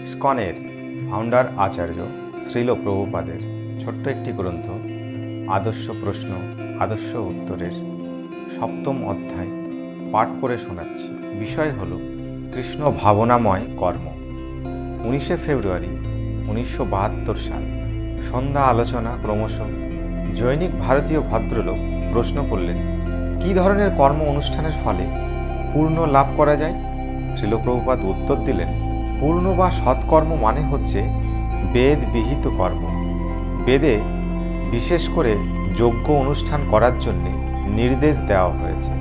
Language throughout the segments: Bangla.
ইসকনের ফাউন্ডার আচার্য শ্রীল প্রভুপাদের ছোট্ট একটি গ্রন্থ আদর্শ প্রশ্ন আদর্শ উত্তরের 7ম অধ্যায় পাঠ করে শোনাচ্ছি। বিষয় হল কৃষ্ণ ভাবনাময় কর্ম। 19শে ফেব্রুয়ারি 1972 সাল। সন্ধ্যা আলোচনা ক্রমশ। জৈনিক ভারতীয় ভদ্রলোক প্রশ্ন করলেন, কী ধরনের কর্ম অনুষ্ঠানের ফলে পূর্ণ লাভ করা যায়? শ্রীল প্রভুপাদ উত্তর দিলেন, পূর্ণ বা সৎকর্ম মানে হচ্ছে বেদ বিহিত কর্ম। বেদে বিশেষ করে যজ্ঞ অনুষ্ঠান করার জন্য নির্দেশ দেওয়া হয়েছে।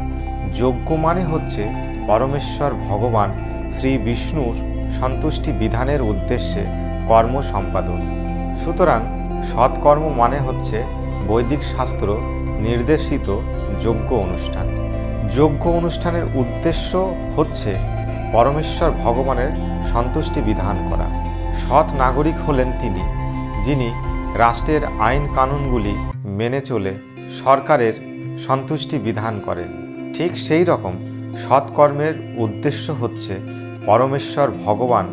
যজ্ঞ মানে হচ্ছে পরমেশ্বর ভগবান শ্রী বিষ্ণুর সন্তুষ্টি বিধানের উদ্দেশ্যে কর্ম সম্পাদন। সুতরাং সৎকর্ম মানে হচ্ছে বৈদিক শাস্ত্র নির্দেশিত যজ্ঞ অনুষ্ঠান। যজ্ঞ অনুষ্ঠানের উদ্দেশ্য হচ্ছে পরমেশ্বর ভগবানের সন্তুষ্টি বিধান করা। সৎ নাগরিক হলেন তিনি, যিনি রাষ্ট্রের আইন কানুনগুলি মেনে চলে সরকারের সন্তুষ্টি বিধান করেন। ঠিক সেই রকম সৎকর্মের উদ্দেশ্য হচ্ছে পরমেশ্বর ভগবান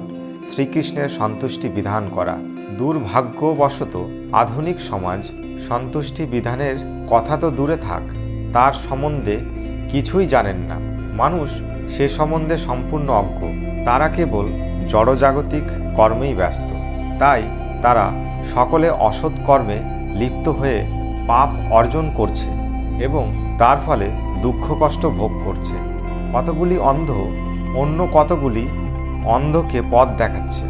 শ্রীকৃষ্ণের সন্তুষ্টি বিধান করা। দুর্ভাগ্যবশত আধুনিক সমাজ সন্তুষ্টি বিধানের কথা তো দূরে থাক, তার সম্বন্ধে কিছুই জানেন না। মানুষ সে সম্বন্ধে সম্পূর্ণ অজ্ঞ। তারা কেবল জড়জাগতিক কর্মেই ব্যস্ত। তাই তারা সকলে অসৎ কর্মে লিপ্ত হয়ে পাপ অর্জন করছে এবং তার ফলে দুঃখ কষ্ট ভোগ করছে। কতগুলি অন্ধ অন্য কতগুলি অন্ধকে পথ দেখাচ্ছে,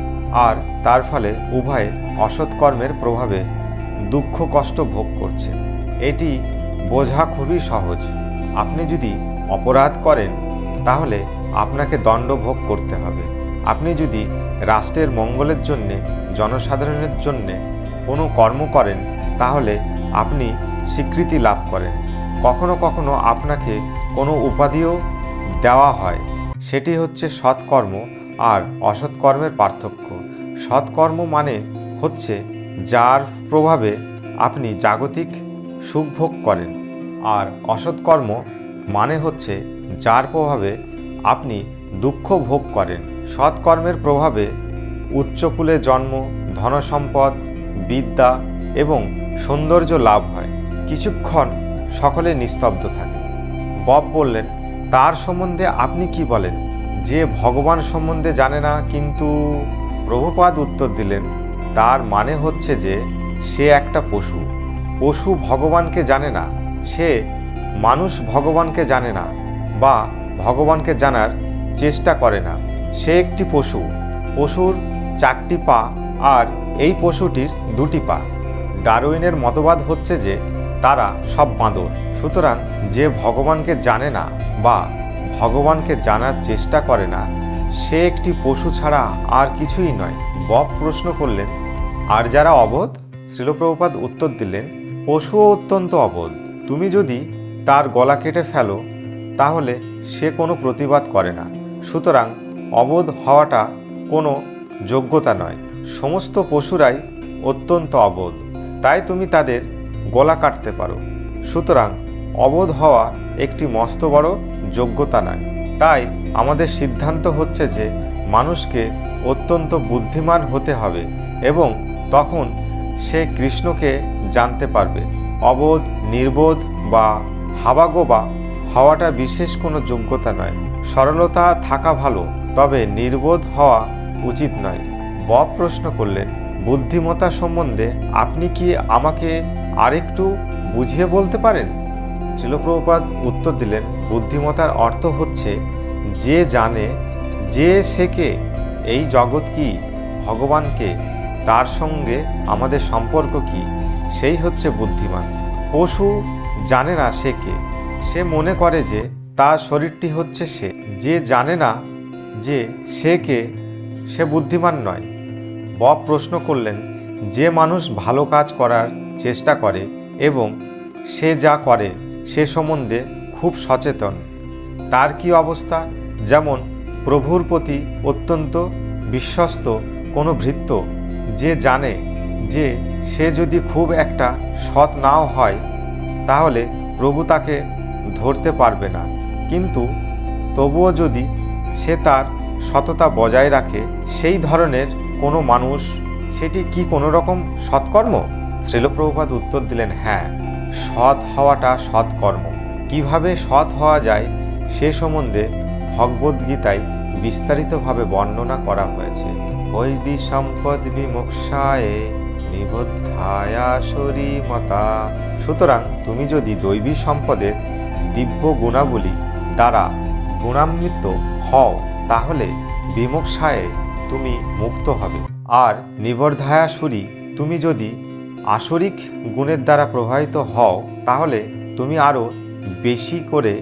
আর তার ফলে উভয়ে অসৎ কর্মের প্রভাবে দুঃখ কষ্ট ভোগ করছে। এটি বোঝা খুবই সহজ। আপনি যদি অপরাধ করেন তাহলে আপনাকে দণ্ড ভোগ করতে হবে। আপনি যদি রাষ্ট্রের মঙ্গলের জন্যে জনসাধারণের জন্যে কোনো কর্ম করেন তাহলে আপনি স্বীকৃতি লাভ করেন। কখনো কখনো আপনাকে কোনো উপাধিও দেওয়া হয়। সেটি হচ্ছে সৎকর্ম আর অসৎকর্মের পার্থক্য। সৎকর্ম মানে হচ্ছে যার প্রভাবে আপনি জাগতিক সুখ ভোগ করেন, আর অসৎকর্ম মানে হচ্ছে যার প্রভাবে আপনি দুঃখ ভোগ করেন। সৎকর্মের প্রভাবে উচ্চকুলে জন্ম, ধনসম্পদ, বিদ্যা এবং সৌন্দর্য লাভ হয়। কিছুক্ষণ সকলে নিস্তব্ধ থাকে। বব বললেন, তার সম্বন্ধে আপনি কি বলেন? যে ভগবান সম্বন্ধে জানে না কিন্তু? প্রভুপাদ উত্তর দিলেন, তার মানে হচ্ছে যে সে একটা পশু। পশু ভগবানকে জানে না। সে মানুষ ভগবানকে জানে না বা ভগবানকে জানার চেষ্টা করে না। সে একটি পশু। পশুর 4টি পা আর এই পশুটির 2টি পা। ডারউইনের মতবাদ হচ্ছে যে তারা সব বাঁদর। সুতরাং যে ভগবানকে জানে না বা ভগবানকে জানার চেষ্টা করে না সে একটি পশু ছাড়া আর কিছুই নয়। বব প্রশ্ন করলেন, আর যারা অবোধ? শ্রীল প্রভুপাদ উত্তর দিলেন, পশুও অত্যন্ত অবোধ। তুমি যদি তার গলা কেটে ফেলো তাহলে সে কোনো প্রতিবাদ করে না। সুতরাং অবোধ হওয়াটা কোনো যোগ্যতা নয়। সমস্ত পশুরাই অত্যন্ত অবোধ, তাই তুমি তাদের গলা কাটতে পারো। সুতরাং অবোধ হওয়া একটি মস্ত বড় যোগ্যতা নয়। তাই আমাদের সিদ্ধান্ত হচ্ছে যে মানুষকে অত্যন্ত বুদ্ধিমান হতে হবে এবং তখন সে কৃষ্ণকে জানতে পারবে। অবোধ, নির্বোধ বা হাবাগোবা হওয়াটা বিশেষ কোনো যোগ্যতা নয়। সরলতা থাকা ভালো, তবে নির্বোধ হওয়া উচিত নয়। বব প্রশ্ন করলেন, বুদ্ধিমত্তা সম্বন্ধে আপনি কি আমাকে আরেকটু বুঝিয়ে বলতে পারেন? শ্রীল প্রভুপাদ উত্তর দিলেন, বুদ্ধিমত্তার অর্থ হচ্ছে যে জানে যে সে কে, এই জগৎ কি, ভগবানকে, তার সঙ্গে আমাদের সম্পর্ক কি, সেই হচ্ছে বুদ্ধিমান। পশু জানে না সে কে। সে মনে করে যে তার শরীরটি হচ্ছে সে। যে জানে না যে সে কে সে বুদ্ধিমান নয়। বব প্রশ্ন করলেন, যে মানুষ ভালো কাজ করার চেষ্টা করে এবং সে যা করে সে সম্বন্ধে খুব সচেতন, তার কি অবস্থা? যেমন প্রভুর প্রতি অত্যন্ত বিশ্বস্ত কোনো ভৃত্য, যে জানে যে সে যদি খুব একটা সৎ নাও হয় তাহলে প্রভু তাকে ধরতে পারবে না, কিন্তু তবুও যদি সে তার সততা বজায় রাখে, সেই ধরনের কোনো মানুষ, সেটি কি কোনো রকম সৎকর্ম? শ্রীল প্রভুপাদ উত্তর দিলেন, হ্যাঁ, সৎ হওয়াটা সৎকর্ম। কিভাবে সৎ হওয়া যায় সে সম্বন্ধে ভগবদ্গীতায় বিস্তারিতভাবে বর্ণনা করা হয়েছে। বৈদি সম্পদ বিমোক্ষায় নিবদ্ধায়া শরীমতা। সুতরাং তুমি যদি দৈবী সম্পদের দিব্য গুণাবলী দ্বারা গুণান্বিত হও তাহলে বিমোক্ষায় তুমি মুক্ত হবে। আর নিবর্ধায়াসুরী, তুমি যদি আসরিক গুণের দ্বারা প্রভাবিত হও তাহলে তুমি আরও বেশি করে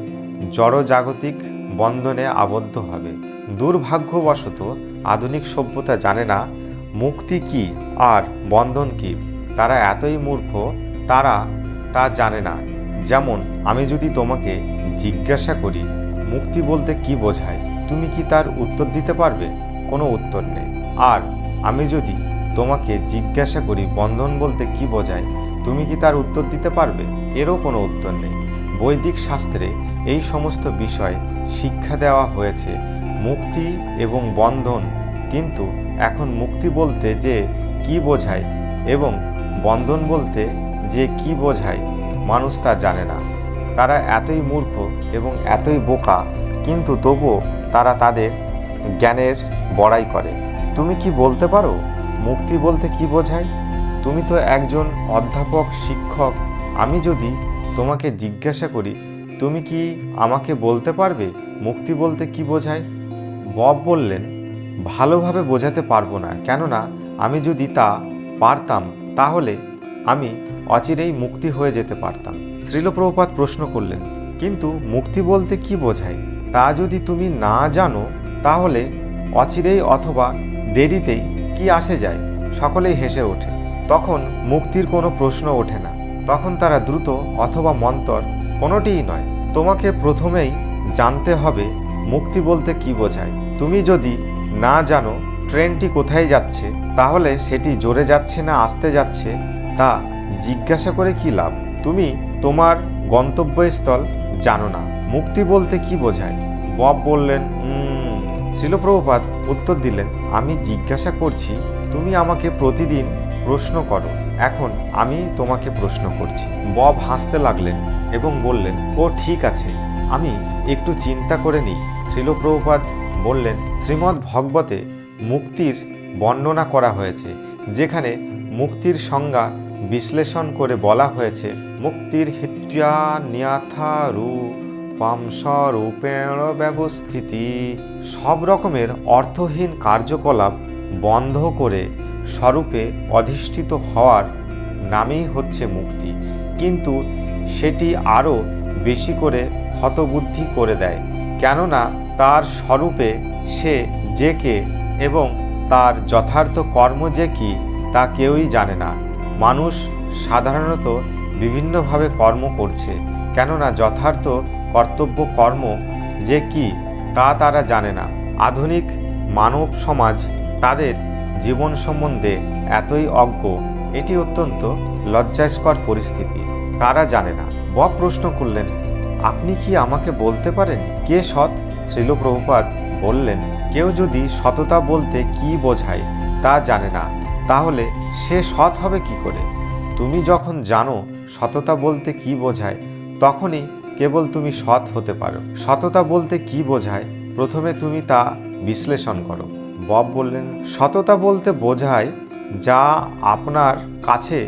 জড়জাগতিক বন্ধনে আবদ্ধ হবে। দুর্ভাগ্যবশত আধুনিক সভ্যতা জানে না মুক্তি কি আর বন্ধন কি। তারা এতই মূর্খ, তারা তা জানে না। যেমন আমি যদি তোমাকে জিজ্ঞাসা করি মুক্তি বলতে কি বোঝায়, তুমি কি তার উত্তর দিতে পারবে? কোনো উত্তর নেই। আর আমি যদি তোমাকে জিজ্ঞাসা করি বন্ধন বলতে কি বোঝায়, তুমি কি তার উত্তর দিতে পারবে? এরও কোনো উত্তর নেই। বৈদিক শাস্ত্রে এই সমস্ত বিষয় শিক্ষা দেওয়া হয়েছে, মুক্তি এবং বন্ধন। কিন্তু এখন মুক্তি বলতে যে কি বোঝায় এবং বন্ধন বলতে যে কি বোঝায় মানুষ তা জানে না। তারা এতই মূর্খ এবং এতই বোকা, কিন্তু তবুও তারা তাদের জ্ঞানের বড়াই করে। তুমি কি বলতে পারো মুক্তি বলতে কি বোঝায়? তুমি তো একজন অধ্যাপক, শিক্ষক। আমি যদি তোমাকে জিজ্ঞাসা করি তুমি কি আমাকে বলতে পারবে মুক্তি বলতে কি বোঝায়? বব বললেন, ভালোভাবে বোঝাতে পারবো না, কেননা আমি যদি তা পারতাম তাহলে আমি অচিরেই মুক্তি হয়ে যেতে পারতাম। শ্রীল প্রভুপাদ প্রশ্ন করলেন, কিন্তু মুক্তি বলতে কি বোঝায় তা যদি তুমি না জানো তাহলে অচিরেই অথবা দেরিতেই কি আসে যায়? সকলেই হেসে ওঠে। তখন মুক্তির কোনো প্রশ্ন ওঠে না। তখন তারা দ্রুত অথবা মন্তর কোনোটিই নয়। তোমাকে প্রথমেই জানতে হবে মুক্তি বলতে কি বোঝায়। তুমি যদি না জানো ট্রেনটি কোথায় যাচ্ছে, তাহলে সেটি জোরে যাচ্ছে না আস্তে যাচ্ছে তা জিজ্ঞাসা করে কি লাভ? তুমি তোমার গন্তব্যস্থল জানো না। মুক্তি বলতে কি বোঝায়? বব বললেন, শ্রীল প্রভুপাদ উত্তর দিলেন, আমি জিজ্ঞাসা করছি, তুমি আমাকে প্রতিদিন প্রশ্ন করো, এখন আমি তোমাকে প্রশ্ন করছি। বব হাসতে লাগলেন এবং বললেন, ও ঠিক আছে, আমি একটু চিন্তা করে নিই। শ্রীল প্রভুপাদ বললেন, শ্রীমদ্ ভগবতে মুক্তির বর্ণনা করা হয়েছে, যেখানে মুক্তির সংজ্ঞা বিশ্লেষণ করে বলা হয়েছে, মুক্তির হিত্যা নিয়াথা রূপম স্বরূপেণ ব্যবস্থিতি। সব রকমের অর্থহীন কার্যকলাপ বন্ধ করে স্বরূপে অধিষ্ঠিত হওয়ার নামেই হচ্ছে মুক্তি। কিন্তু সেটি আরও বেশি করে হতবুদ্ধি করে দেয়, কেননা তার স্বরূপে সে যে কে এবং তার যথার্থ কর্ম যে কি তা কেউই জানে না। মানুষ সাধারণত বিভিন্নভাবে কর্ম করছে, কেননা যথার্থ কর্তব্য কর্ম যে কি তা তারা জানে না। আধুনিক মানব সমাজ তাদের জীবন সম্বন্ধে এতই অজ্ঞ, এটি অত্যন্ত লজ্জাস্কর পরিস্থিতি। তারা জানে না। বব প্রশ্ন করলেন, আপনি কি আমাকে বলতে পারেন কে সৎ? শ্রীল প্রভুপাদ বললেন, কেউ যদি সততা বলতে কি বোঝায় তা জানে না তাহলে সে সৎ হবে কি করে? তুমি যখন জানো সততা বলতে কি বোঝায় তখনই কেবল তুমি সৎ হতে পারো। সততা বলতে কি বোঝায় প্রথমে তুমি তা বিশ্লেষণ করো। বব বললেন, সততা বলতে বোঝায় যা আপনার কাছে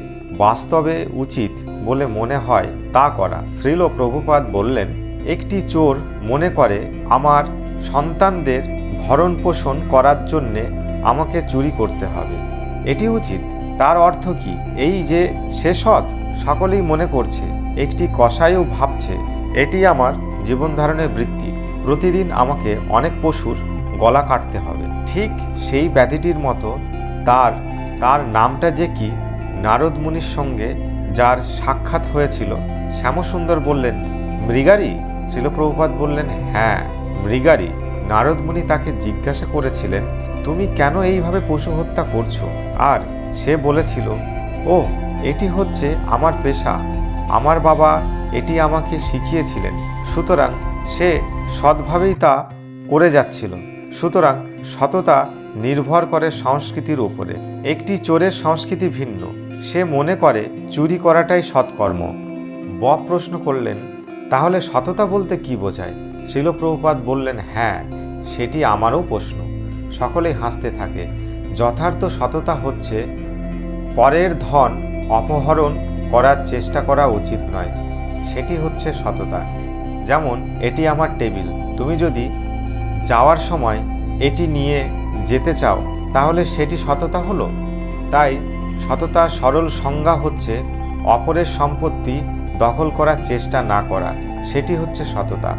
বাস্তবে উচিত বলে মনে হয় তা করা। শ্রীল প্রভুপাদ বললেন, একটি চোর মনে করে আমার সন্তানদের ভরণ পোষণ করার জন্যে আমাকে চুরি করতে হবে, এটি উচিত। তার অর্থ কি এই যে সে সৎ? সকলেই মনে করছে। একটি কসাইও ভাবছে এটি আমার জীবন ধারণের বৃত্তি, প্রতিদিন আমাকে অনেক পশুর গলা কাটতে হবে। ঠিক সেই ব্যাধিটির মতো তার নামটা যে কি? নারদ মুনির সঙ্গে যার সাক্ষাৎ হয়েছিল। শ্যামসুন্দর বললেন, মৃগারী? শ্রীল প্রভুপাদ বললেন, হ্যাঁ, মৃগারী। নারদ মুনি তাকে জিজ্ঞাসা করেছিলেন, তুমি কেন এইভাবে পশু হত্যা করছো? আর সে বলেছিল, ও এটি হচ্ছে আমার পেশা, আমার বাবা এটি আমাকে শিখিয়েছিলেন, সুতরাং সে সৎভাবেই তা করে যাচ্ছিল। সুতরাং সততা নির্ভর করে সংস্কৃতির উপরে। একটি চোরের সংস্কৃতি ভিন্ন, সে মনে করে চুরি করাটাই সৎকর্ম। বব প্রশ্ন করলেন, তাহলে সততা বলতে কি বোঝায়? শ্রীল প্রভুপাদ বললেন, হ্যাঁ, সেটি আমারও প্রশ্ন। সকলেই হাসতে থাকে। যথার্থ সততা হচ্ছে পরের ধন অপহরণ করার চেষ্টা করা উচিত নয়, সেটি হচ্ছে সততা। যেমন এটি আমার টেবিল, তুমি যদি যাওয়ার সময় এটি নিয়ে যেতে চাও তাহলে সেটি সততা হলো। তাই সততার সরল সংজ্ঞা হচ্ছে অপরের সম্পত্তি দখল করার চেষ্টা না করা, সেটি হচ্ছে সততা।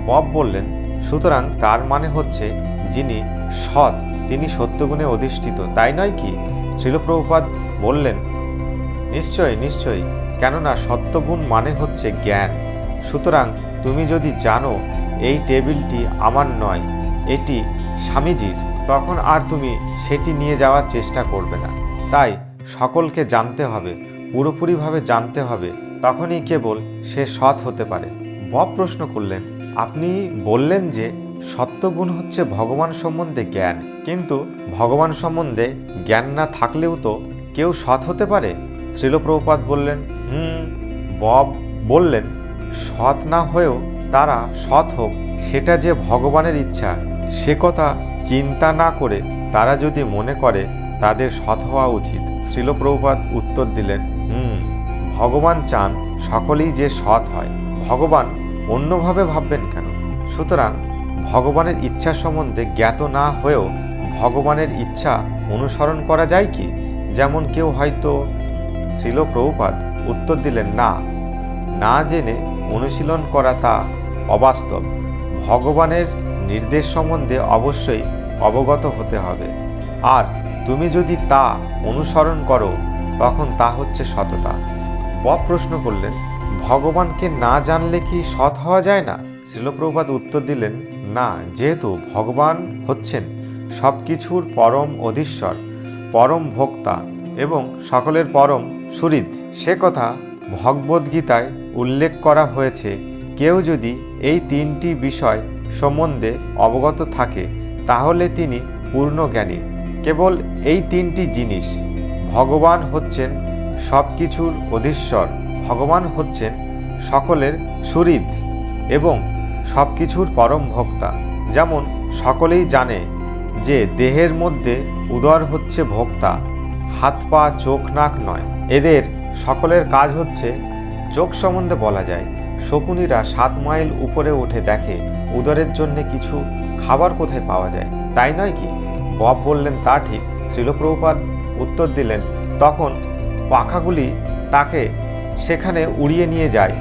বব বললেন, সুতরাং তার মানে হচ্ছে যিনি সৎ তিনি সত্যগুণে অধিষ্ঠিত, তাই নয় কি? শ্রীল প্রভুপাদ বললেন, নিশ্চয়ই নিশ্চয়ই, কেননা সত্যগুণ মানে হচ্ছে জ্ঞান। সুতরাং তুমি যদি জানো এই টেবিলটি আমার নয়, এটি স্বামীজির, তখন আর তুমি সেটি নিয়ে যাওয়ার চেষ্টা করবে না। তাই সকলকে জানতে হবে, পুরোপুরিভাবে জানতে হবে, তখনই কেবল সে সৎ হতে পারে। বব প্রশ্ন করলেন, আপনি বললেন যে সত্যগুণ হচ্ছে ভগবান সম্বন্ধে জ্ঞান, কিন্তু ভগবান সম্বন্ধে জ্ঞান না থাকলেও তো কেউ সৎ হতে পারে। শ্রীল প্রভুপাদ বললেন, বব বললেন, সৎ না হয়েও তারা সৎ হোক, সেটা যে ভগবানের ইচ্ছা, সে কথা চিন্তা না করে তারা যদি মনে করে তাদের সৎ হওয়া উচিত। শ্রীল প্রভুপাদ উত্তর দিলেন, ভগবান চান সকলেই যে সৎ হয়, ভগবান অন্যভাবে ভাববেন কেন? সুতরাং ভগবানের ইচ্ছা সম্বন্ধে জ্ঞাত না হয়েও ভগবানের ইচ্ছা অনুসরণ করা যায় কি? যেমন কেউ হয়তো, শ্রীল প্রভুপাদ উত্তর দিলেন, না জেনে অনুশীলন করা তা অবাস্তব। ভগবানের নির্দেশ সম্বন্ধে অবশ্যই অবগত হতে হবে, আর তুমি যদি তা অনুসরণ করো তখন তা হচ্ছে সততা। বব প্রশ্ন করলেন, ভগবানকে না জানলে কি সৎ হওয়া যায় না? শ্রীল প্রভুপাদ উত্তর দিলেন, না, যেহেতু ভগবান হচ্ছেন সব কিছুর পরম অধীশ্বর, পরম ভোক্তা এবং সকলের পরম সুহৃদ, সে কথা ভগবদ্গীতায় উল্লেখ করা হয়েছে। কেউ যদি এই তিনটি বিষয় সম্বন্ধে অবগত থাকে তাহলে তিনি পূর্ণ জ্ঞানী। কেবল এই তিনটি জিনিস, ভগবান হচ্ছেন সব কিছুর অধীশ্বর, ভগবান হচ্ছেন সকলের সুহৃদ এবং সব কিছুর পরম ভোক্তা। যেমন সকলেই জানে যে দেহের মধ্যে উদর হচ্ছে ভোক্তা, হাত পা চোখ নাক নয়। এদের সকলের কাজ হচ্ছে, চোখ সম্বন্ধে বলা যায়, শকুনিরা 7 মাইল উপরে উঠে দেখে উদরের জন্য কিছু খাবার কোথায় পাওয়া যায়, তাই নয় কি? বব বললেন, তা ঠিক। শ্রীল প্রভুপাদ উত্তর দিলেন, তখন পাখাগুলি তাকে সেখানে উড়িয়ে নিয়ে যায়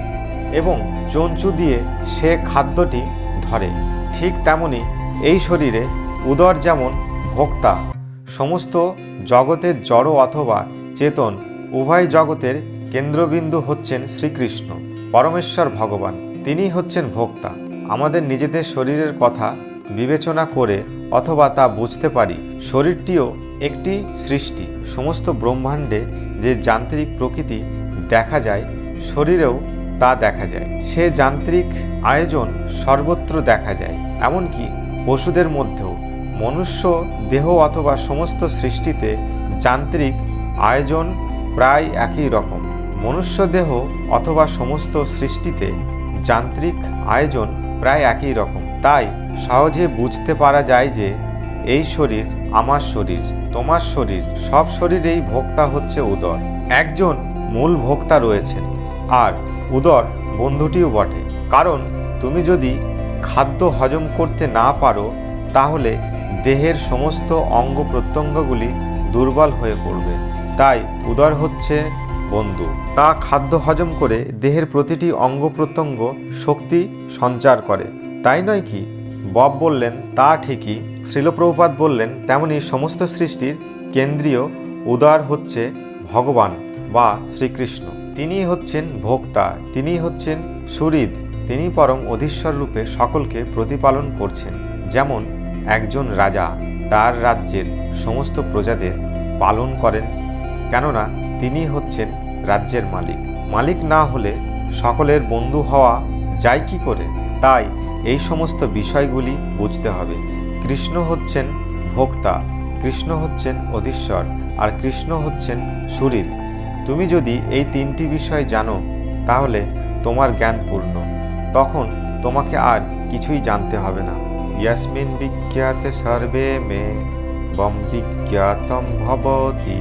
এবং চঞ্চু দিয়ে সে খাদ্যটি ধরে। ঠিক তেমনি এই শরীরে উদর যেমন ভোক্তা, সমস্ত জগতের জড় অথবা চেতন উভয় জগতের কেন্দ্রবিন্দু হচ্ছেন শ্রীকৃষ্ণ, পরমেশ্বর ভগবান, তিনি হচ্ছেন ভোক্তা। আমাদের নিজেদের শরীরের কথা বিবেচনা করে অথবা তা বুঝতে পারি শরীরটিও একটি সৃষ্টি। সমস্ত ব্রহ্মাণ্ডে যে যান্ত্রিক প্রকৃতি দেখা যায়, শরীরেও তা দেখা যায়। সে যান্ত্রিক আয়োজন সর্বত্র দেখা যায়, এমনকি পশুদের মধ্যেও। মনুষ্য দেহ অথবা সমস্ত সৃষ্টিতে যান্ত্রিক আয়োজন প্রায় একই রকম। মনুষ্য দেহ অথবা সমস্ত সৃষ্টিতে যান্ত্রিক আয়োজন প্রায় একই রকম। তাই সহজে বুঝতে পারা যায় যে এই শরীর আমার শরীর, তোমার শরীর, সব শরীরেই ভোক্তা হচ্ছে উদর। একজন মূল ভোক্তা রয়েছেন, আর উদর বন্ধুটিও বটে। কারণ তুমি যদি খাদ্য হজম করতে না পারো তাহলে দেহের সমস্ত অঙ্গ প্রত্যঙ্গগুলি দুর্বল হয়ে পড়বে। তাই উদর হচ্ছে বন্ধু, তা খাদ্য হজম করে দেহের প্রতিটি অঙ্গ প্রত্যঙ্গ শক্তি সঞ্চার করে, তাই নয় কি? বব বললেন, তা ঠিকই। শ্রীল প্রভুপাদ বললেন, তেমনি সমস্ত সৃষ্টির কেন্দ্রীয় উদর হচ্ছে ভগবান বা শ্রীকৃষ্ণ। তিনি হচ্ছেন ভোক্তা, তিনি হচ্ছেন সুহৃদ, তিনি পরম অধীশ্বর রূপে সকলকে প্রতিপালন করছেন। যেমন একজন রাজা তার রাজ্যের সমস্ত প্রজাদের পালন করেন, কেননা তিনি হচ্ছেন রাজ্যের মালিক। মালিক না হলে সকলের বন্ধু হওয়া যায় কি করে? তাই এই সমস্ত বিষয়গুলি বুঝতে হবে। কৃষ্ণ হচ্ছেন ভোক্তা, কৃষ্ণ হচ্ছেন অধীশ্বর, আর কৃষ্ণ হচ্ছেন সুহৃদ। তুমি যদি এই তিনটি বিষয় জানো তাহলে তোমার জ্ঞান পূর্ণ। তখন তোমাকে আর কিছুই জানতে হবে না। ইয়াসমিন বিজ্ঞাতে সর্বে মে বম বিজ্ঞাতম ভবতি।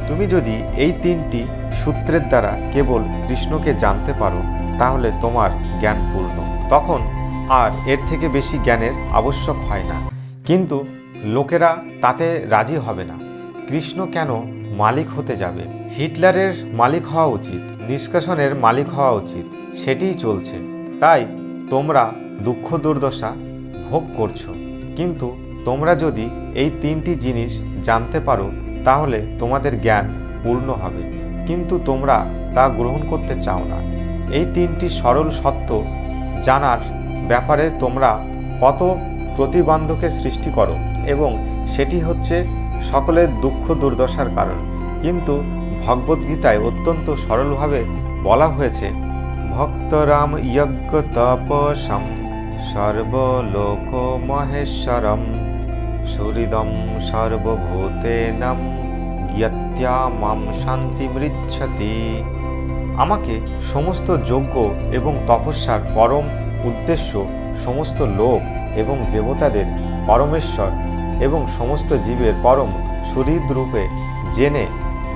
তুমি যদি এই তিনটি সূত্রের দ্বারা কেবল কৃষ্ণকে জানতে পারো তাহলে তোমার জ্ঞান পূর্ণ। তখন আর এর থেকে বেশি জ্ঞানের আবশ্যক হয় না। কিন্তু লোকেরা তাতে রাজি হবে না। কৃষ্ণ কেন মালিক হতে যাবে? হিটলারের মালিক হওয়া উচিত, নিষ্কাশনের মালিক হওয়া উচিত, সেটিই চলছে। তাই তোমরা দুঃখ দুর্দশা ভোগ করছো। কিন্তু তোমরা যদি এই তিনটি জিনিস জানতে পারো তাহলে তোমাদের জ্ঞান পূর্ণ হবে। কিন্তু তোমরা তা গ্রহণ করতে চাও না। এই তিনটি সরল সত্য জানার ব্যাপারে তোমরা কত প্রতিবন্ধকের সৃষ্টি করো, এবং সেটি হচ্ছে সকলের দুঃখ দুর্দশার কারণ। কিন্তু ভগবদ্গীতায় অত্যন্ত সরলভাবে বলা হয়েছে, ভক্তরাম যজ্ঞ তপসম সর্বলোক মহেশ্বরম সুহৃদম সর্বভূতেনাম জ্ঞাত্যা মাম শান্তিমৃচ্ছতি। আমাকে সমস্ত যজ্ঞ এবং তপস্যার পরম উদ্দেশ্য, সমস্ত লোক এবং দেবতাদের পরমেশ্বর এবং সমস্ত জীবের পরম সুহৃদ রূপে জেনে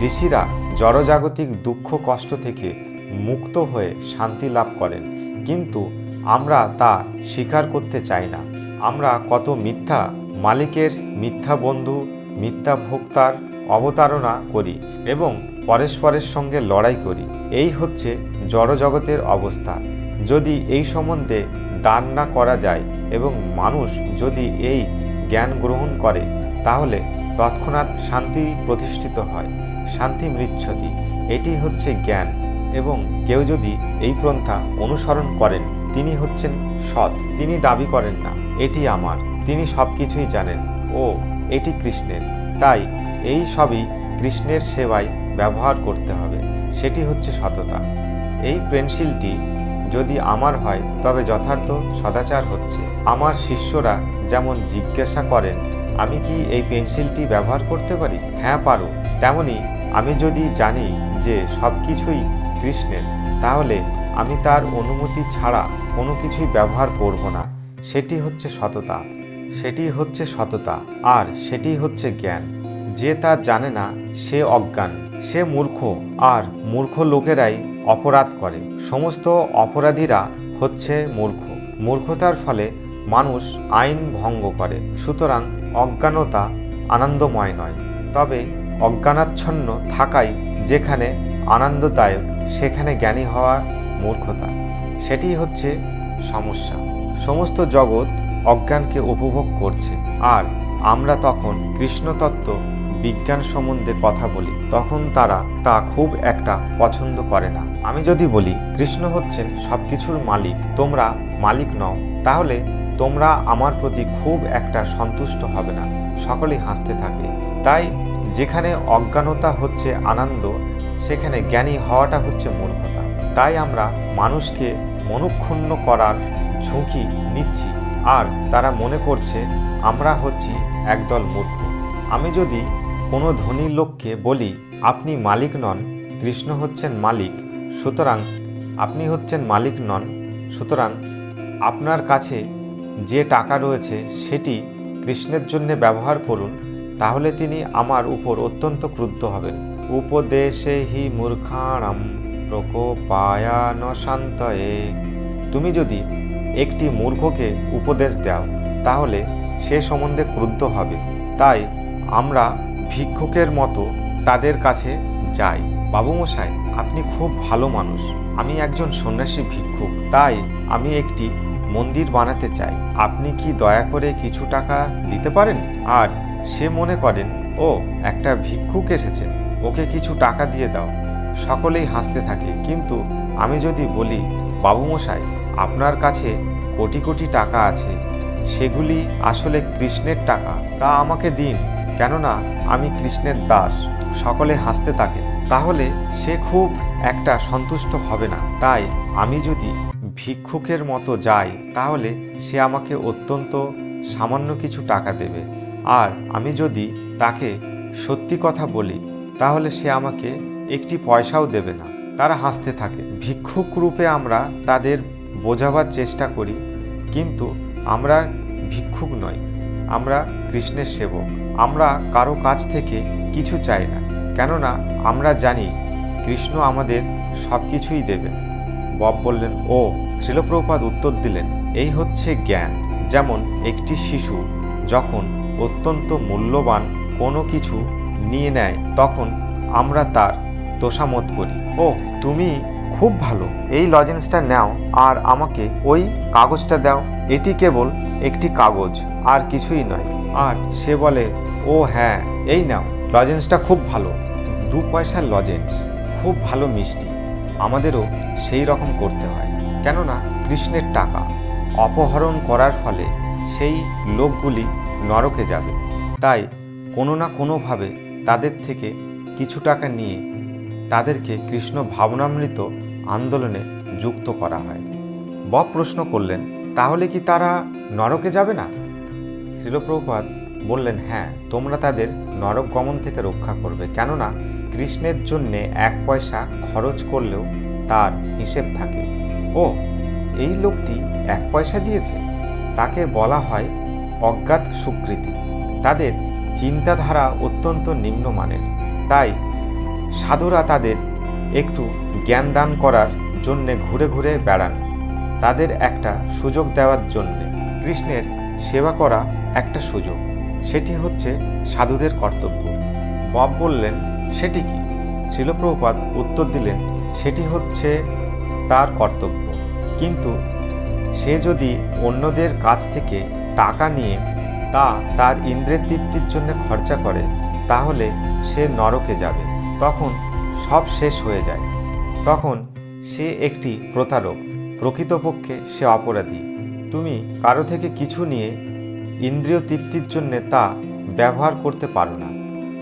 ঋষিরা জড়জাগতিক দুঃখ কষ্ট থেকে মুক্ত হয়ে শান্তি লাভ করেন। কিন্তু আমরা তা স্বীকার করতে চাই না। আমরা কত মিথ্যা মালিকের, মিথ্যা বন্ধু, মিথ্যা ভোক্তার অবতারণা করি এবং পরস্পরের সঙ্গে লড়াই করি। এই হচ্ছে জড়জগতের অবস্থা। যদি এই সম্বন্ধে দান না করা যায় এবং মানুষ যদি এই জ্ঞান গ্রহণ করে তাহলে তৎক্ষণাৎ শান্তি প্রতিষ্ঠিত হয়। শান্তি মৃচ্ছতি, এটি হচ্ছে জ্ঞান। এবং কেউ যদি এই পন্থা অনুসরণ করেন তিনি হচ্ছেন সৎ। তিনি দাবি করেন না এটি আমার, তিনি সব কিছুই জানেন ও এটি কৃষ্ণের। তাই এই সবই কৃষ্ণের সেবায় ব্যবহার করতে হবে। সেটি হচ্ছে সততা। এই পেন্সিলটি যদি আমার হয় তবে যথার্থ সদাচার হচ্ছে। আমার শিষ্যরা যেমন জিজ্ঞাসা করেন, আমি কি এই পেন্সিলটি ব্যবহার করতে পারি? হ্যাঁ পারো। তেমনি আমি যদি জানি যে সব কিছুই কৃষ্ণের তাহলে আমি তার অনুমতি ছাড়া কোনো কিছুই ব্যবহার করব না। সেটি হচ্ছে সততা। সেটি হচ্ছে সততা, আর সেটি হচ্ছে জ্ঞান। যে তা জানে না সে অজ্ঞান, সে মূর্খ, আর মূর্খ লোকেরাই অপরাধ করে। সমস্ত অপরাধীরা হচ্ছে মূর্খ। মূর্খতার ফলে মানুষ আইন ভঙ্গ করে। সুতরাং অজ্ঞানতা আনন্দময় নয়। তবে অজ্ঞানাচ্ছন্ন থাকাই যেখানে আনন্দদায়ক সেখানে জ্ঞানী হওয়া মূর্খতা। সেটি হচ্ছে সমস্যা। সমস্ত জগৎ অজ্ঞানকে উপভোগ করছে, আর আমরা তখন কৃষ্ণতত্ত্ব বিজ্ঞান সম্বন্ধে কথা বলি তখন তারা তা খুব একটা পছন্দ করে না। আমি যদি বলি কৃষ্ণ হচ্ছেন সব কিছুর মালিক, তোমরা মালিক নও, তাহলে তোমরা আমার প্রতি খুব একটা সন্তুষ্ট হবে না। সকলেই হাসতে থাকে। তাই যেখানে অজ্ঞানতা হচ্ছে আনন্দ সেখানে জ্ঞানী হওয়াটা হচ্ছে মূর্খতা। তাই আমরা মানুষকে মনক্ষুণ্ণ করার ঝুঁকি নিচ্ছি, আর তারা মনে করছে আমরা হচ্ছি একদল মূর্খ। আমি যদি কোনো ধনী লোককে বলি আপনি মালিক নন, কৃষ্ণ হচ্ছেন মালিক, সুতরাং আপনি হচ্ছেন মালিক নন, সুতরাং আপনার কাছে যে টাকা রয়েছে সেটি কৃষ্ণের জন্য ব্যবহার করুন, তাহলে তিনি আমার উপর অত্যন্ত ক্রুদ্ধ হবেন। উপদেশে হি মূর্খাণাম প্রকোপায়া ন শান্তয়ে। তুমি যদি একটি মূর্খকে উপদেশ দাও তাহলে সে সম্বন্ধে ক্রুদ্ধ হবে। তাই আমরা ভিক্ষুকের মতো তাদের কাছে যাই। বাবুমশাই, আপনি খুব ভালো মানুষ, আমি একজন সন্ন্যাসী ভিক্ষুক, তাই আমি একটি মন্দির বানাতে চাই, আপনি কি দয়া করে কিছু টাকা দিতে পারেন? আর সে মনে করেন ও একটা ভিক্ষুক এসেছেন, ওকে কিছু টাকা দিয়ে দাও। সকলেই হাসতে থাকে। কিন্তু আমি যদি বলি বাবুমশাই আপনার কাছে কোটি কোটি টাকা আছে, সেগুলি আসলে কৃষ্ণের টাকা, তা আমাকে দিন, কেননা আমি কৃষ্ণের দাস। সকলে হাসতে থাকে। তাহলে সে খুব একটা সন্তুষ্ট হবে না। তাই আমি যদি ভিক্ষুকের মতো যাই তাহলে সে আমাকে অত্যন্ত সামান্য কিছু টাকা দেবে। আর আমি যদি তাকে সত্যি কথা বলি তাহলে সে আমাকে একটি পয়সাও দেবে না। তারা হাসতে থাকে। ভিক্ষুক রূপে আমরা তাদের বোঝাবার চেষ্টা করি, কিন্তু আমরা ভিক্ষুক নই, আমরা কৃষ্ণের সেবক। আমরা কারো কাছ থেকে কিছু চাই না, কেননা আমরা জানি কৃষ্ণ আমাদের সব কিছুই দেবেন। বব বললেন, ও। শ্রীল প্রভুপাদ উত্তর দিলেন, এই হচ্ছে জ্ঞান। যেমন একটি শিশু যখন অত্যন্ত মূল্যবান কোনো কিছু নিয়ে নেয় তখন আমরা তার তোষামত করি। ও, তুমি খুব ভালো, এই লজেন্সটা নাও আর আমাকে ওই কাগজটা দাও। এটি কেবল একটি কাগজ, আর কিছুই নয়। আর সে বলে, ও হ্যাঁ, এই নাও, লজেন্সটা খুব ভালো, 2 পয়সার লজেন্স, খুব ভালো মিষ্টি। আমাদেরও সেই রকম করতে হয়, কেননা কৃষ্ণের টাকা অপহরণ করার ফলে সেই লোকগুলি নরকে যাবে। তাই কোনো না কোনোভাবে তাদের থেকে কিছু টাকা নিয়ে তাদেরকে কৃষ্ণ ভাবনামৃত আন্দোলনে যুক্ত করা হয়। বব প্রশ্ন করলেন, তাহলে কি তারা নরকে যাবে না? শ্রীল প্রভুপাদ বললেন, হ্যাঁ, তোমরা তাদের নরক গমন থেকে রক্ষা করবে, কেননা কৃষ্ণের জন্যে 1 পয়সা খরচ করলেও তার হিসেব থাকে। ও, এই লোকটি 1 পয়সা দিয়েছে, তাকে বলা হয় অজ্ঞাত সুকৃতি। তাদের চিন্তাধারা অত্যন্ত নিম্নমানের, তাই সাধুরা তাদের একটু জ্ঞান দান করার জন্যে ঘুরে ঘুরে বেড়ান, তাদের একটা সুযোগ দেওয়ার জন্যে। কৃষ্ণের সেবা করা একটা সুযোগ, সেটি হচ্ছে সাধুদের কর্তব্য। বব বললেন, সেটি কি? শ্রীল প্রভুপাদ উত্তর দিলেন, সেটি হচ্ছে তার কর্তব্য, কিন্তু সে যদি অন্যদের কাছ থেকে টাকা নিয়ে তা তার ইন্দ্রিয় তৃপ্তির জন্য খরচা করে তাহলে সে নরকে যাবে। তখন সব শেষ হয়ে যায়, তখন সে একটি প্রতারক, প্রকৃতপক্ষে সে অপরাধী। তুমি কারো থেকে কিছু নিয়ে ইন্দ্রিয় তৃপ্তির জন্যে তা ব্যবহার করতে পারো না।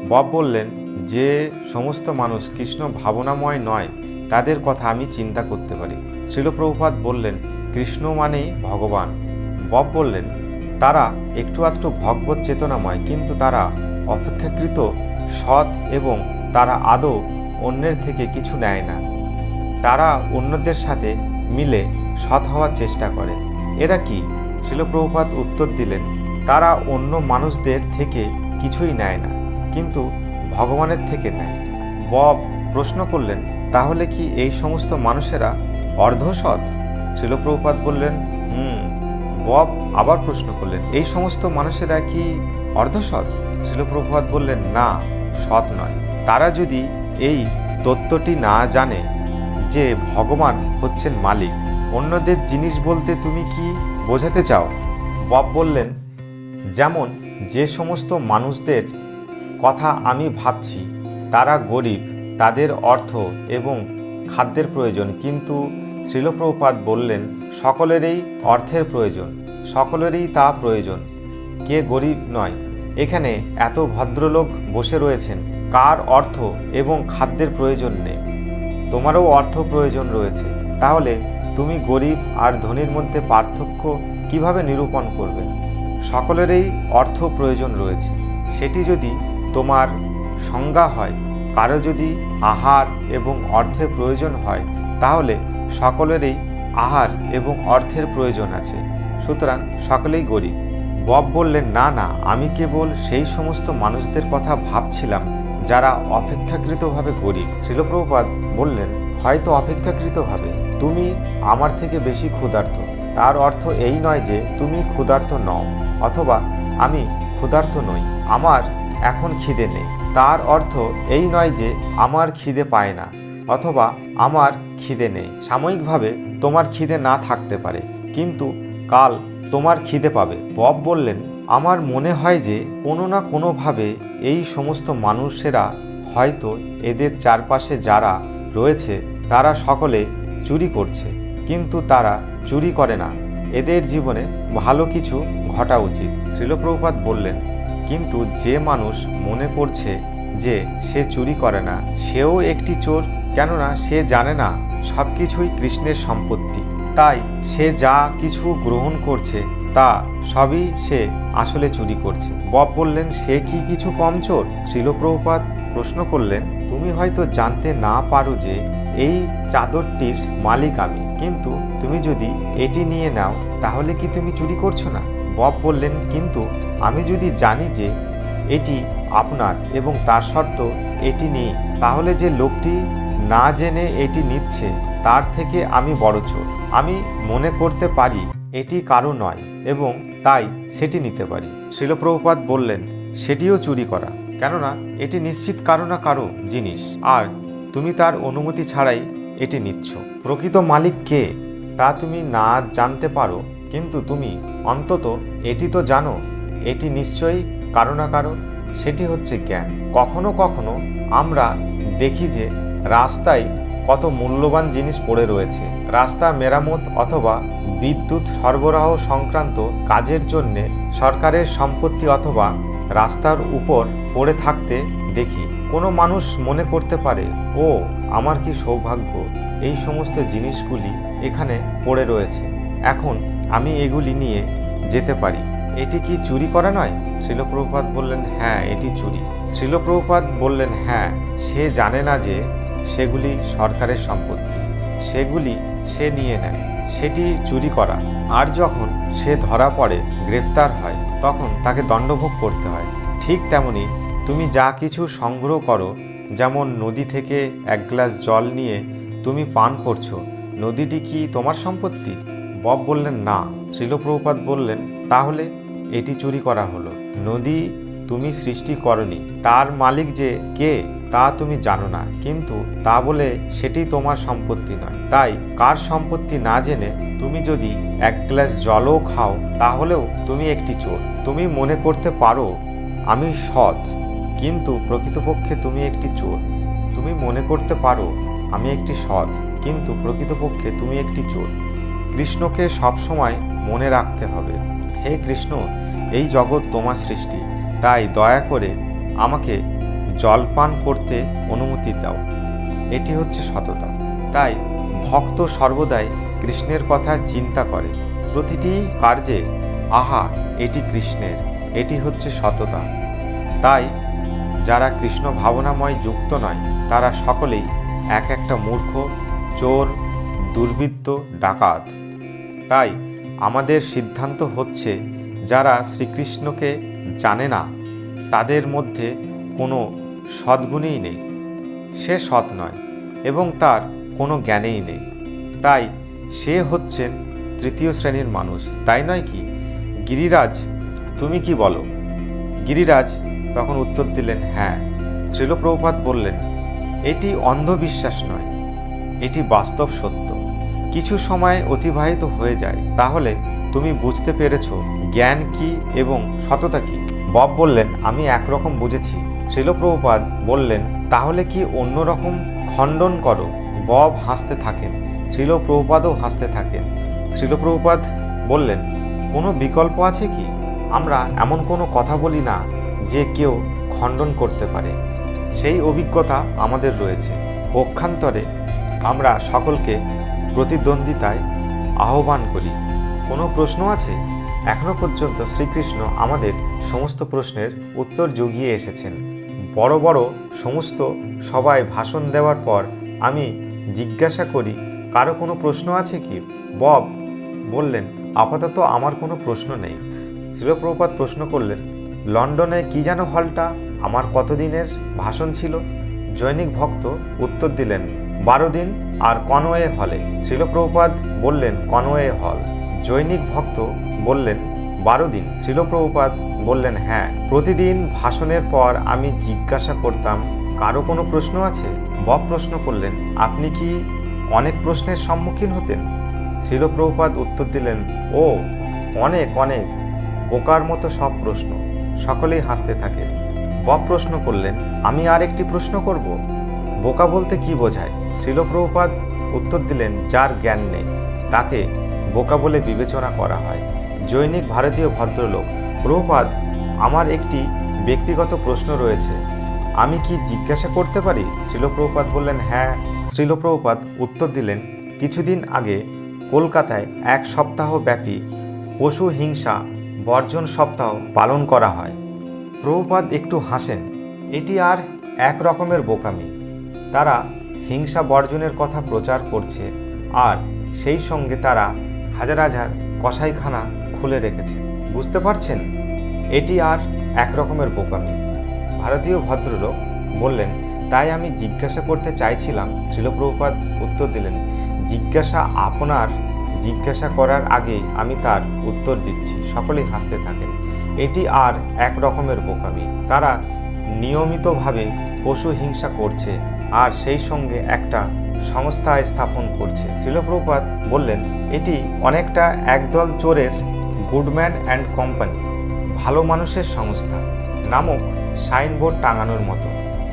বব বললেন, যে সমস্ত মানুষ কৃষ্ণ ভাবনাময় নয় তাদের কথা আমি চিন্তা করতে পারি। শ্রীল প্রভুপাদ বললেন, কৃষ্ণ মানেই ভগবান। বব বললেন, তারা একটু আধটু ভগবত চেতনাময়, কিন্তু তারা অপেক্ষাকৃত সৎ এবং তারা আদৌ অন্যের থেকে কিছু নেয় না। তারা অন্যদের সাথে মিলে সৎ হওয়ার চেষ্টা করে। এরা কি? শ্রীল প্রভুপাদ উত্তর দিলেন, তারা অন্য মানুষদের থেকে কিছুই নেয় না, কিন্তু ভগবানের থেকে নেয়। বব প্রশ্ন করলেন, তাহলে কি এই সমস্ত মানুষেরা অর্ধসৎ? শ্রীল প্রভুপাদ বললেন, বব আবার প্রশ্ন করলেন, এই সমস্ত মানুষেরা কি অর্ধসৎ? শ্রীল প্রভুপাদ বললেন, না, সৎ নয়। তারা যদি এই তত্ত্বটি না জানে যে ভগবান হচ্ছেন মালিক। অন্যদের জিনিস বলতে তুমি কি বোঝাতে চাও? বব বললেন, যেমন যে সমস্ত মানুষদের কথা আমি ভাবছি তারা গরিব, তাদের অর্থ এবং খাদ্যের প্রয়োজন, কিন্তু শ্রীল প্রভুপাদ বললেন, সকলেরই অর্থের প্রয়োজন, সকলেরই তা প্রয়োজন, কে গরিব নয়। এখানে এত ভদ্রলোক বসে রয়েছেন, কার অর্থ এবং খাদ্যের প্রয়োজন নেই? তোমারও অর্থ প্রয়োজন রয়েছে, তাহলে তুমি গরিব আর ধনীর মধ্যে পার্থক্য কিভাবে নিরূপণ করবে? সকলেরই অর্থ প্রয়োজন রয়েছে, সেটি যদি তোমার সংজ্ঞা হয়। কারো যদি আহার এবং অর্থের প্রয়োজন হয় তাহলে সকলেরই আহার এবং অর্থের প্রয়োজন আছে, সুতরাং সকলেই গরিব। বব বললেন, না না, আমি কেবল সেই সমস্ত মানুষদের কথা ভাবছিলাম যারা অপেক্ষাকৃতভাবে গরিব। শ্রীল প্রভুপাদ বললেন, হয়তো অপেক্ষাকৃতভাবে তুমি আমার থেকে বেশি ক্ষুধার্ত, তার অর্থ এই নয় যে তুমি ক্ষুধার্ত নও, অথবা আমি ক্ষুধার্ত নই, আমার এখন খিদে নেই। তার অর্থ এই নয় যে আমার খিদে পায় না, অথবা আমার খিদে নেই। সাময়িকভাবে তোমার খিদে না থাকতে পারে, কিন্তু কাল তোমার খিদে পাবে। বব বললেন, আমার মনে হয় যে কোনো না কোনোভাবে এই সমস্ত মানুষেরা হয়তো এদের চারপাশে যারা রয়েছে তারা সকলে চুরি করছে, কিন্তু তারা চুরি করে না, এদের জীবনে ভালো কিছু ঘটা উচিত। শ্রীল প্রভুপাদ বললেন, কিন্তু যে মানুষ মনে করছে যে সে চুরি করে না সেও একটি চোর, কেননা সে জানে না সব কিছুই কৃষ্ণের সম্পত্তি, তাই সে যা কিছু গ্রহণ করছে তা সবই সে আসলে চুরি করছে। বব বললেন, সে কি কিছু কম চোর? শ্রীল প্রভুপাদ প্রশ্ন করলেন, তুমি হয়তো জানতে না পারো যে এই চাদরটির মালিক আমি, কিন্তু তুমি যদি এটি নিয়ে নাও তাহলে কি তুমি চুরি করছো না? বব বললেন, কিন্তু আমি যদি জানি যে এটি আপনার এবং তার শর্ত এটি নেই, তাহলে যে লোকটি না জেনে এটি নিচ্ছে তার থেকে আমি বড় চোর। আমি মনে করতে পারি এটি কারো নয় এবং তাই সেটি নিতে পারি। শ্রীল প্রভুপাদ বললেন, সেটিও চুরি করা, কেননা এটি নিশ্চিত কারো না কারো জিনিস, আর তুমি তার অনুমতি ছাড়াই এটি নিচ্ছ। প্রকৃত মালিক কে তা তুমি না জানতে পারো, কিন্তু তুমি অন্তত এটি তো জানো এটি নিশ্চয়ই কারো না কারো। সেটি হচ্ছে জ্ঞান। কখনো কখনো আমরা দেখি যে রাস্তায় কত মূল্যবান জিনিস পড়ে রয়েছে। রাস্তা মেরামত অথবা বিদ্যুৎ সরবরাহ সংক্রান্ত কাজের জন্যে সরকারের সম্পত্তি অথবা রাস্তার উপর পড়ে থাকতে দেখি। কোনো মানুষ মনে করতে পারে, ও আমার কি সৌভাগ্য, এই সমস্ত জিনিসগুলি এখানে পড়ে রয়েছে, এখন আমি এগুলি নিয়ে যেতে পারি। এটি কি চুরি করা নয়? শ্রীল প্রভুপাদ বললেন, হ্যাঁ এটি চুরি। শ্রীল প্রভুপাদ বললেন, হ্যাঁ, সে জানে না যে সেগুলি সরকারের সম্পত্তি, সেগুলি সে নিয়ে নেয়, সেটি চুরি করা। আর যখন সে ধরা পড়ে, গ্রেপ্তার হয়, তখন তাকে দণ্ডভোগ করতে হয়। ঠিক তেমনি তুমি যা কিছু সংগ্রহ করো, যেমন নদী থেকে এক গ্লাস জল নিয়ে তুমি পান করছো, নদীটি কি তোমার সম্পত্তি? বব বললেন, না। শ্রীল প্রভুপাদ বললেন, তাহলে এটি চুরি করা হলো। নদী তুমি সৃষ্টি করনি, তার মালিক যে কে তা তুমি জানো না, কিন্তু তা বলে সেটি তোমার সম্পত্তি নয়। তাই কার সম্পত্তি না জেনে তুমি যদি এক গ্লাস জলও খাও, তাহলেও তুমি একটি চোর। তুমি মনে করতে পারো আমি সৎ, কিন্তু প্রকৃতপক্ষে তুমি একটি চোর। তুমি মনে করতে পারো আমি একটি সৎ, কিন্তু প্রকৃতপক্ষে তুমি একটি চোর। কৃষ্ণকে সবসময় মনে রাখতে হবে। হে কৃষ্ণ, এই জগৎ তোমার সৃষ্টি, তাই দয়া করে আমাকে জলপান করতে অনুমতি দাও। এটি হচ্ছে সততা। তাই ভক্ত সর্বদাই কৃষ্ণের কথা চিন্তা করে, প্রতিটি কার্যে আহা এটি কৃষ্ণের, এটি হচ্ছে সততা। তাই যারা কৃষ্ণ ভাবনাময় যুক্ত নয়, তারা সকলেই এক একটা মূর্খ, চোর, দুর্বৃত্ত, ডাকাত। তাই আমাদের সিদ্ধান্ত হচ্ছে, যারা শ্রীকৃষ্ণকে জানে না তাদের মধ্যে কোনো সদ্গুণই নেই, সে সৎ নয় এবং তার কোনো জ্ঞানেই নেই, তাই সে হচ্ছেন তৃতীয় শ্রেণীর মানুষ, তাই নয় কি? গিরিরাজ, তুমি কি বলো? গিরিরাজ তখন উত্তর দিলেন, হ্যাঁ। শ্রীল প্রভুপাদ বললেন, এটি অন্ধবিশ্বাস নয়, এটি বাস্তব সত্য। কিছু সময় অতিবাহিত হয়ে যায়, তাহলে তুমি বুঝতে পেরেছো জ্ঞান কি এবং সততা কি। বব বললেন, আমি একরকম বুঝেছি। শ্রীল প্রভুপাদ বললেন, তাহলে কি অন্যরকম খণ্ডন করো? বব হাসতে থাকেন, শ্রীল প্রভুপাদও হাসতে থাকেন। শ্রীল প্রভুপাদ বললেন, কোনো বিকল্প আছে কি? আমরা এমন কোনো কথা বলি না যে কেউ খণ্ডন করতে পারে, সেই অভিজ্ঞতা আমাদের রয়েছে। পক্ষান্তরে আমরা সকলকে প্রতিদ্বন্দ্বিতায় আহ্বান করি। কোনো প্রশ্ন আছে? এখনো পর্যন্ত শ্রীকৃষ্ণ আমাদের সমস্ত প্রশ্নের উত্তর জুগিয়ে এসেছেন। বড় বড় সমস্ত সবাই ভাষণ দেওয়ার পর আমি জিজ্ঞাসা করি, কারো কোনো প্রশ্ন আছে কি? বব বললেন, আপাতত আমার কোনো প্রশ্ন নেই। শ্রীল প্রভুপাদ প্রশ্ন করলেন, লন্ডনে কি যেন হলটা, আমার কতদিনের ভাষণ ছিল? জৈনিক ভক্ত উত্তর দিলেন, 12 দিন আর কনওয়ে হলে। শ্রীল প্রভুপাদ বললেন, কনওয়ে হল। জৈনিক ভক্ত বললেন, 12 দিন। শ্রীল প্রভুপাদ বললেন, হ্যাঁ। প্রতিদিন ভাষণের পর আমি জিজ্ঞাসা করতাম, কারো কোনো প্রশ্ন আছে? বব প্রশ্ন করলেন, আপনি কি অনেক প্রশ্নের সম্মুখীন হতেন? শ্রীল প্রভুপাদ উত্তর দিলেন, ও অনেক অনেক, বোকার মতো সব প্রশ্ন। সকলেই হাসতে থাকে। বব প্রশ্ন করলেন, আমি আর একটি প্রশ্ন করব, বোকা বলতে কি বোঝায়? শ্রীল প্রভুপাদ উত্তর দিলেন, যার জ্ঞান নেই তাকে বোকা বলে বিবেচনা করা হয়। জৈনিক ভারতীয় ভদ্রলোক, প্রভুপাদ, আমার একটি ব্যক্তিগত প্রশ্ন রয়েছে, আমি কি জিজ্ঞাসা করতে পারি? শ্রীল প্রভুপাদ বললেন, হ্যাঁ। শ্রীল প্রভুপাদ উত্তর দিলেন, কিছুদিন আগে কলকাতায় 1 সপ্তাহ ব্যাপী পশু হিংসা বর্জন সপ্তাহ পালন করা হয়। প্রভুপাদ একটু হাসেন। এটি আর এক রকমের বোকামি। তারা হিংসা বর্জনের কথা প্রচার করছে, আর সেই সঙ্গে তারা হাজার হাজার কসাইখানা খুলে রেখেছে। বুঝতে পারছেন? এটি আর এক রকমের বোকামি। ভারতীয় ভদ্রলোক বললেন, তাই আমি জিজ্ঞাসা করতে চাইছিলাম। শ্রীল প্রভুপাদ উত্তর দিলেন, আপনার জিজ্ঞাসা করার আগেই আমি তার উত্তর দিচ্ছি। সকলেই হাসতে থাকেন। এটি আর এক রকমের বোকামি। তারা নিয়মিতভাবে পশু হিংসা করছে, আর সেই সঙ্গে একটা সংস্থা স্থাপন করছে। শ্রীল প্রভুপাদ বললেন, এটি অনেকটা একদল চোরের গুডম্যান অ্যান্ড কোম্পানি, ভালো মানুষের সংস্থা নামক সাইনবোর্ড টাঙানোর মতো।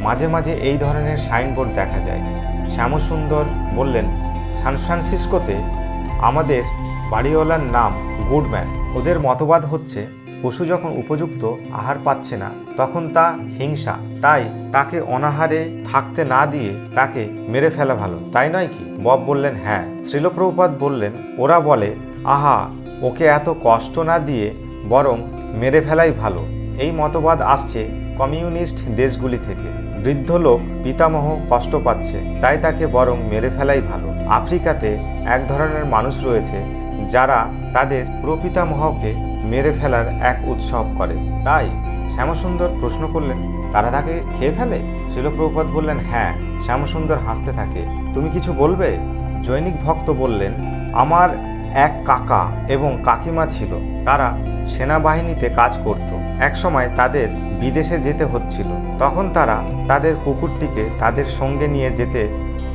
মাঝে মাঝে এই ধরনের সাইনবোর্ড দেখা যায়। শ্যামসুন্দর বললেন, সান ফ্রান্সিসকোতে আমাদের বাড়িওয়ালার নাম গুডম্যান। ওদের মতবাদ হচ্ছে, পশু যখন উপযুক্ত আহার পাচ্ছে না তখন তা হিংসা, তাই তাকে অনাহারে থাকতে না দিয়ে তাকে মেরে ফেলা ভালো, তাই নয় কি? বব বললেন, হ্যাঁ। শ্রীল প্রভুপাদ বললেন, ওরা বলে, আহা, ওকে এত কষ্ট না দিয়ে বরং মেরে ফেলাই ভালো। এই মতবাদ আসছে কমিউনিস্ট দেশগুলি থেকে। বৃদ্ধ লোক পিতামহ কষ্ট পাচ্ছে, তাই তাকে বরং মেরে ফেলাই ভালো। আফ্রিকাতে এক ধরনের মানুষ রয়েছে যারা তাদের প্রপিতামহকে মেরে ফেলার এক উৎসব করে। তাই শ্যামসুন্দর প্রশ্ন করলেন, তারা তাকে খেয়ে ফেলে? শ্রীল প্রভুপাদ বললেন, হ্যাঁ। শ্যামসুন্দর হাসতে থাকে। তুমি কিছু বলবে? জৈনিক ভক্ত বললেন, আমার এক কাকা এবং কাকিমা ছিল। তারা সেনাবাহিনীতে কাজ করত। একসময় তাদের বিদেশে যেতে হচ্ছিল। তখন তারা তাদের কুকুরটিকে তাদের সঙ্গে নিয়ে যেতে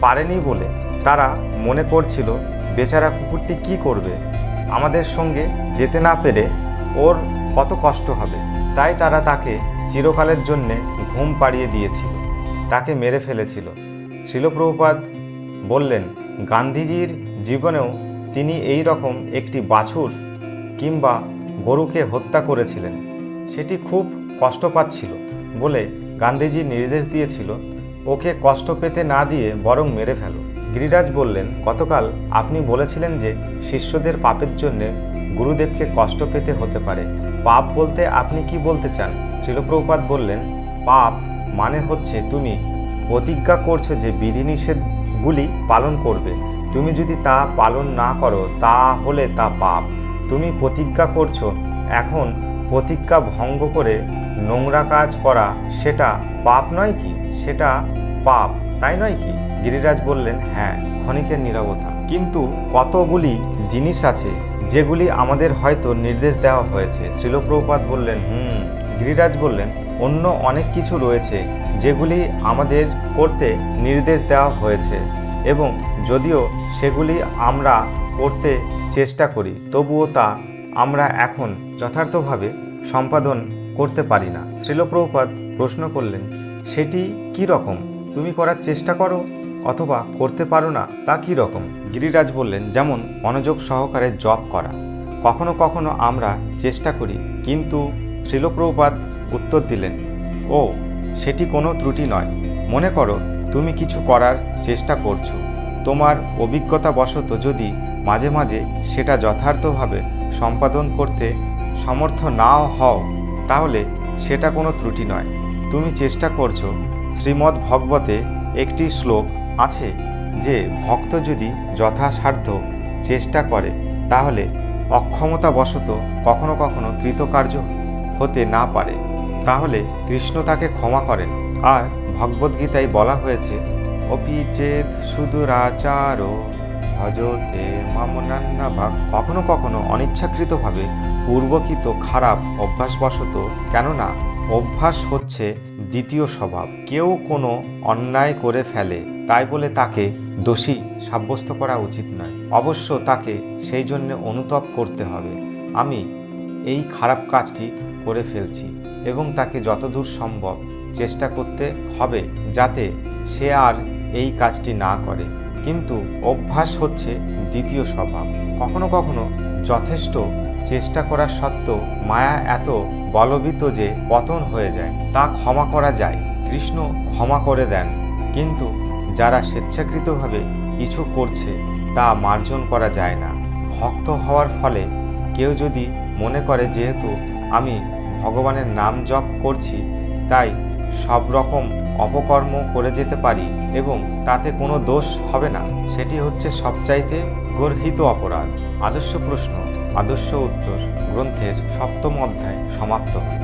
পারেনি বলে তারা মনে করছিল, বেচারা কুকুরটি কি করবে, আমাদের সঙ্গে যেতে না পেরে ওর কত কষ্ট হবে। তাই তারা তাকে চিরকালের জন্যে ঘুম পাড়িয়ে দিয়েছিল, তাকে মেরে ফেলেছিল। শ্রীল প্রভুপাদ বললেন, গান্ধীজির জীবনেও তিনি এই রকম একটি বাছুর কিংবা গরুকে হত্যা করেছিলেন। সেটি খুব কষ্ট পাচ্ছিল বলে গান্ধীজি নির্দেশ দিয়েছিল, ওকে কষ্ট পেতে না দিয়ে বরং মেরে ফেলো। গিরিরাজ বললেন, গতকাল আপনি বলেছিলেন যে শিষ্যদের পাপের জন্যে গুরুদেবকে কষ্ট পেতে হতে পারে। পাপ বলতে আপনি কি বলতে চান? শ্রীল প্রভুপাদ বললেন, পাপ মানে হচ্ছে তুমি প্রতিজ্ঞা করছো যে বিধিনিষেধগুলি পালন করবে। তুমি যদি তা পালন না করো তাহলে তা পাপ। তুমি প্রতিজ্ঞা করছো, এখন প্রতিজ্ঞা ভঙ্গ করে নোংরা কাজ করা সেটা পাপ নয় কি? সেটা পাপ, তাই নয় কি? গিরিরাজ বললেন, হ্যাঁ। ক্ষণিকের নীরবতা। কিন্তু কতগুলি জিনিস আছে যেগুলি আমাদের হয়তো নির্দেশ দেওয়া হয়েছে। শ্রীল প্রভুপাদ বললেন, গিরিরাজ বললেন, অন্য অনেক কিছু রয়েছে যেগুলি আমাদের করতে নির্দেশ দেওয়া হয়েছে, এবং যদিও সেগুলি আমরা করতে চেষ্টা করি তবুও তা আমরা এখন যথার্থভাবে সম্পাদন করতে পারি না। শ্রীল প্রভুপাদ প্রশ্ন করলেন, সেটি কি রকম? তুমি করার চেষ্টা করো অথবা করতে পারো না, তা কি রকম? গিরিরাজ বললেন, যেমন মনোযোগ সহকারে জপ করা। কখনো কখনো আমরা চেষ্টা করি, কিন্তু শ্রীল প্রভুপাদ উত্তর দিলেন, ও সেটি কোনো ত্রুটি নয়। মনে করো তুমি কিছু করার চেষ্টা করছো, তোমার অভিজ্ঞতাবশত যদি মাঝে মাঝে সেটা যথার্থভাবে সম্পাদন করতে সমর্থ নাও হও, তাহলে সেটা কোনো ত্রুটি নয়। তুমি চেষ্টা করছো। শ্রীমদ্ ভগবতে একটি শ্লোক আছে যে ভক্ত যদি যথাসাধ্য চেষ্টা করে তাহলে অক্ষমতাবশত কখনো কখনো কৃতকার্য হতে না পারে, তাহলে কৃষ্ণ তাকে ক্ষমা করেন। আর ভগবদ্গীতায় বলা হয়েছে, অপি চেদ সুদুরাচার ভজতে মামনান্না ভাগ। কখনো কখনো অনিচ্ছাকৃতভাবে পূর্বকৃত খারাপ অভ্যাসবশত, কেননা অভ্যাস হচ্ছে দ্বিতীয় স্বভাব। কেউ কোনো অন্যায় করে ফেলে তাই বলে তাকে দোষী সাব্যস্ত করা উচিত নয়। অবশ্য তাকে সেই জন্য অনুতাপ করতে হবে, আমি এই খারাপ কাজটি করে ফেলছি, এবং তাকে যতদূর সম্ভব চেষ্টা করতে হবে যাতে সে আর এই কাজটি না করে। কিন্তু অভ্যাস হচ্ছে দ্বিতীয় স্বভাব। কখনো কখনো যথেষ্ট চেষ্টা করা সত্ত্বেও মায়া এত বলবিত যে পতন হয়ে যায়, তা ক্ষমা করা যায়। কৃষ্ণ ক্ষমা করে দেন, কিন্তু যারা স্বেচ্ছাকৃতভাবে কিছু করছে তা মার্জন করা যায় না। ভক্ত হওয়ার ফলে কেউ যদি মনে করে যেহেতু আমি ভগবানের নাম জপ করছি তাই সব রকম অপকর্ম করে যেতে পারি এবং তাতে কোনো দোষ হবে না, সেটি হচ্ছে সবচাইতে গর্হিত অপরাধ। আদর্শ প্রশ্ন আদর্শ উত্তর গ্রন্থের 7ম অধ্যায় সমাপ্ত হয়।